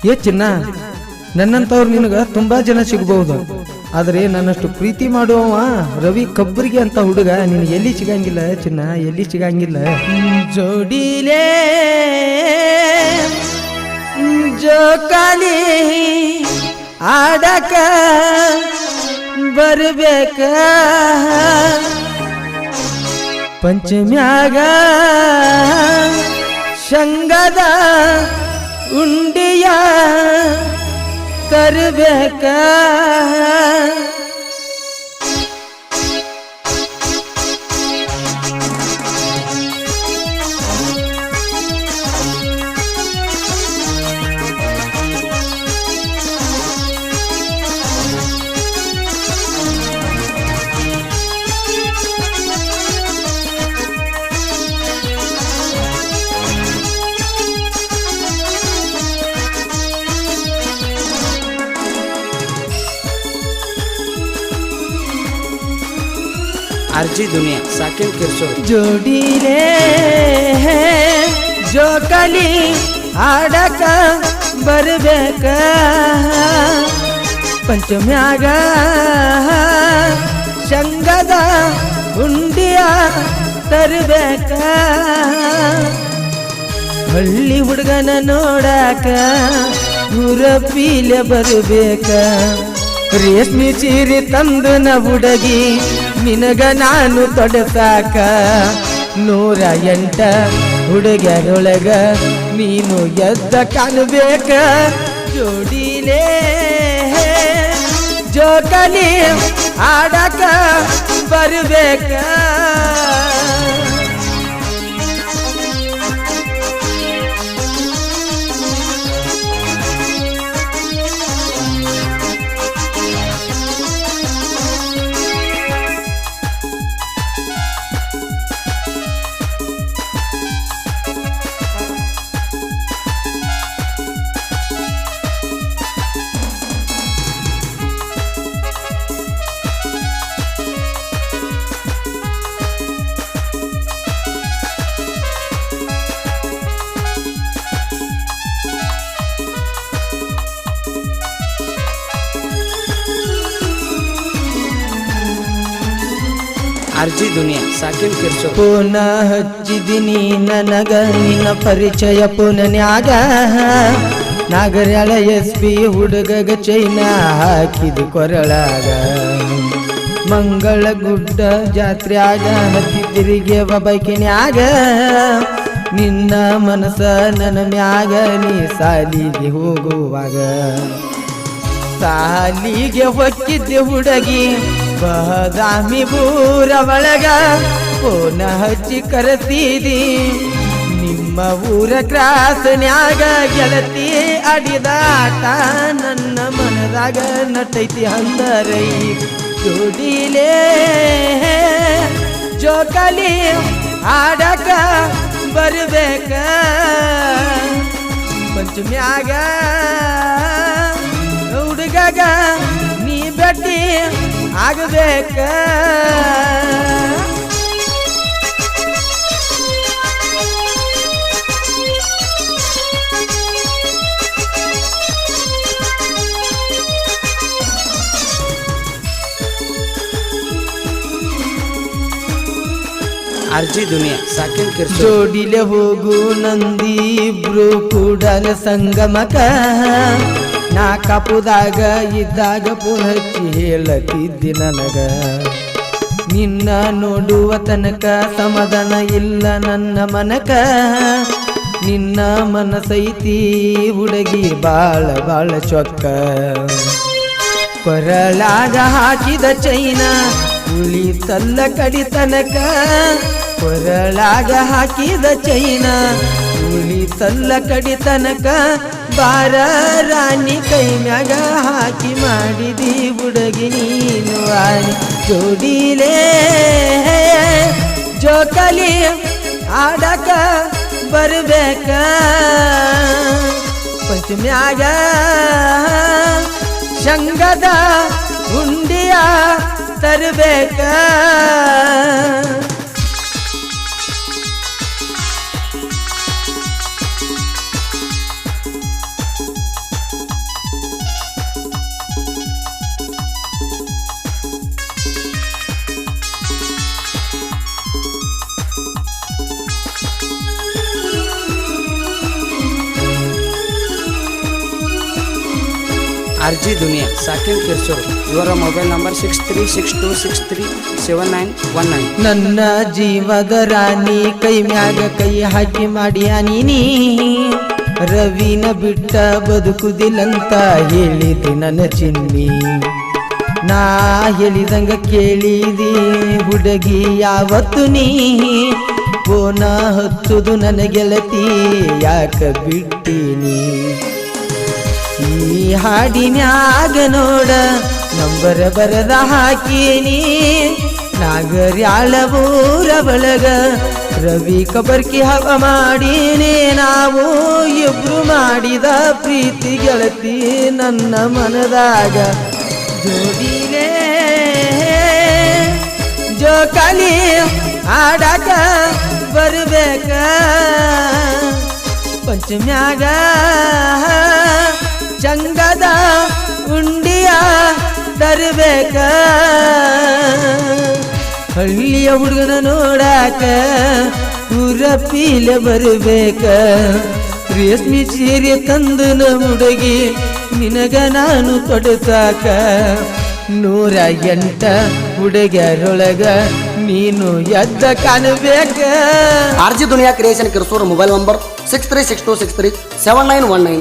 ಏ ಚಿನ್ನ, ನನ್ನಂತವ್ರು ನಿನಗ ತುಂಬಾ ಜನ ಸಿಗಬಹುದು, ಆದ್ರೆ ನನ್ನಷ್ಟು ಪ್ರೀತಿ ಮಾಡುವವ ರವಿ ಕಬ್ಬರಿಗೆ ಅಂತ ಹುಡುಗ ನಿನಗೆ ಎಲ್ಲಿ ಸಿಗಂಗಿಲ್ಲ ಚಿನ್ನ, ಎಲ್ಲಿ ಸಿಗಂಗಿಲ್ಲ. ಜೋಡಿಲೇ ಜೋಕಾಲಿ ಆಡಕ ಬರ್ಬೇಕ ಪಂಚಮ್ಯಾಗ ಶಂಗದ ಉಂಡಿಯ ತರಬೇಕ. आरजी दुनिया साकिन किरसोर. जोडीले ಜೋಕಾಲಿ ಆಡಕ ಬರ್ಬೇಕ ಪಂಚಮ್ಯಾಗ ಶಂಗದ ಉಂಡಿಯ ತರಬೇಕ. ಹಳ್ಳಿ ಹುಡುಗನ ನೋಡಾಕ ಹುರಪೀಲೆ ಬರ್ಬೇಕ. ರೇಷ್ಮೆ ಸೀರೆ ತಂದು ನ ಹುಡುಗಿ ನಿನಗ ನಾನು ತೊಡಸಾಕ. 108 ಹುಡುಗರೊಳಗ ನೀನು ಎದ್ದ ಕಾಣಬೇಕ. ಜೋಡಿಲೇ ಜೋಕಾಲಿ ಆಡಕ ಬರ್ಬೇಕ. आरजी दुनिया साकिन किरसोर. ಪುನ ಹಚ್ಚಿದಿನಿ ನನಗ ನಿನ್ನ ಪರಿಚಯ ಪುನನ್ಯಾಗ. ನಾಗರ್ಯಾಳ SP ಹುಡುಗಗ ಚೈನ ಹಾಕಿದ ಕೊರಳಾಗ. ಮಂಗಳ ಗುಡ್ಡ ಜಾತ್ರ್ಯಾಗ ಹತ್ತಿ ತಿರುಗಿವ ಬೈಕಿನ್ಯಾಗ. ನಿನ್ನ ಮನಸ ನನ್ನ ಮ್ಯಾಗ ನೀ ಸಾಲಿಗೆ ಹೋಗುವಾಗ. ಸಾಲಿಗೆ ಹೊಕ್ಕಿದ್ದೆ ಹುಡುಗಿ ಬಹದಾಮಿ ಬೂರ ಒಳಗ. ಪೋನ ಹಚ್ಚಿ ಕರೆಸಿದಿ ನಿಮ್ಮ ಊರ ಕ್ರಾಸನ್ಯಾಗ. ಗೆಳತಿ ಅಡಿದಾಟ ನನ್ನ ಮನದಾಗ ನಟೈತಿ ಅಂದರೈ. ಜೋಡಿಲೇ ಜೋಕಾಲಿ ಆಡಕ ಬರ್ಬೇಕ ಪಂಚಮ್ಯಾಗ. ಹುಡುಗಗ ನೀ ಭೇಟಿ ಆಗಬೇಕ. आरजी दुनिया साकिन किरसोर. ಜೋಡಿಲೆ ಹೋಗು ನಂದಿ ಇಬ್ರು ಕೂಡಲ ಸಂಗಮಕ. ನಾ ಕಾಪುದಾಗ ಇದ್ದಾಗ ಪುನಚ್ಚಿ ಹೇಳತಿದ್ದಿ ನನಗ. ನಿನ್ನ ನೋಡುವ ತನಕ ಸಮಾಧಾನ ಇಲ್ಲ ನನ್ನ ಮನಕ. ನಿನ್ನ ಮನಸೈತಿ ಹುಡುಗಿ ಬಾಳ ಬಾಳ ಚೊಕ್ಕ. ಕೊರಳಾಗ ಹಾಕಿದ ಚೈನ ಉಳಿತಲ್ಲ ಕಡಿತನಕ. ಕೊರಳಾಗ ಹಾಕಿದ ಚೈನ ಉಳಿತಲ್ಲ ಕಡಿತನಕ. ಬಾರ ರಾಣಿ ಕೈ ಮ್ಯಾಗ ಹಾಕಿ ಮಾಡಿದಿ ಹುಡುಗಿ ನೀನು ವಾಣಿ. ಜೋಡಿಲೇ ಜೋಕಾಲಿ ಆಡಕ ಬರ್ಬೇಕ ಪಂಚಮ್ಯಾಗ. ಶಂಗದ ಉಂಡಿಯ ತರಬೇಕ. RG Dunia, Sakin Kirsur. Your mobile number 6362637919. ನನ್ನ ಜೀವದ ರಾಣಿ ಕೈ ಮ್ಯಾಗ ಕೈ ಹಾಕಿ ಮಾಡ್ಯಾ ನೀ ರವಿನ ಬಿಟ್ಟ ಬದುಕುದಿಲ್ಲಂತ ಹೇಳಿದೆ ನನ್ನ ಚಿನ್ನಿ ನಾ ಹೇಳಿದಂಗ ಕೇಳಿದಿ ಹುಡುಗಿ ಯಾವತ್ತು ನೀ ಫೋನ ಹಚ್ಚುದು ನನ್ನ ಗೆಳತಿ ಯಾಕ ಬಿಟ್ಟಿನಿ ಈ ಹಾಡಿನ್ಯಾಗ ನೋಡ ನಂಬರ ಬರದ ಹಾಕೀನಿ ನಾಗರ್ಯಾಳ ಊರ ಬಳಗ ರವಿ ಕಬರ್ಕಿ ಹವ ಮಾಡೀನಿ ನಾವು ಇಬ್ರು ಮಾಡಿದ ಪ್ರೀತಿ ಗೆಳತಿ ನನ್ನ ಮನದಾಗ ಜೋಡಿಲೇ ಜೋಕಾಲಿ ಆಡಾಕ ಬರ್ಬೇಕ ಪಂಚಮ್ಯಾಗ ಚಂಗದ ಉಂಡಿಯ ತರಬೇಕ ಹಳ್ಳಿಯ ಹುಡುಗನ ನೋಡಾಕ ಊರ ಪೀಲೆ ಬರಬೇಕ ರೇಷ್ಮೆ ಸೀರೆ ತಂದು ನ ಹುಡುಗಿ ನಿನಗ ನಾನು ತೊಡಸಾಕ 108 ಹುಡುಗರೊಳಗ ನೀನು ಎದ್ದ ಕಾಣಬೇಕ RG Dunia Creation Kirsur mobile number 6362637919.